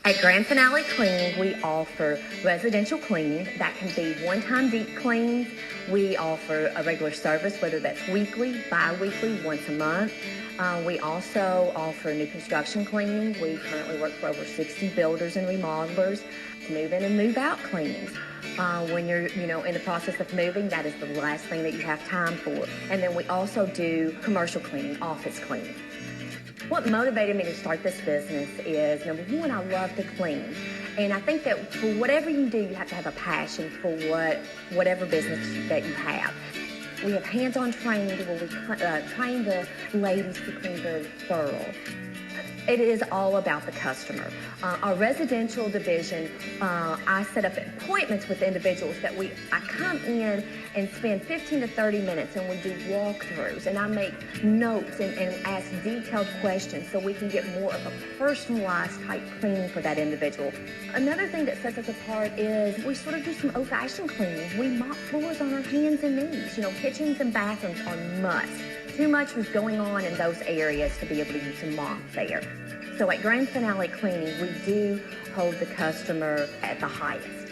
At Grand Finale Cleaning, we offer residential cleaning. That can be one-time deep cleans. We offer a regular service, whether that's weekly, bi-weekly, once a month. We also offer new construction cleaning. We currently work for over 60 builders and remodelers. Move in and move out cleanings. When you're, in the process of moving, that is the last thing that you have time for. And then we also do commercial cleaning, office cleaning. What motivated me to start this business is, number one, I love to clean. And I think that for whatever you do, you have to have a passion for whatever business that you have. We have hands-on training where we train the ladies to clean very thorough. It is all about the customer. Our residential division, I set up appointments with individuals that I come in and spend 15 to 30 minutes and we do walkthroughs and I make notes and ask detailed questions so we can get more of a personalized type cleaning for that individual. Another thing that sets us apart is we sort of do some old-fashioned cleaning. We mop floors on our hands and knees. Kitchens and bathrooms are must. Too much was going on in those areas to be able to use a mop there. So at Grand Finale Cleaning, we do hold the customer at the highest.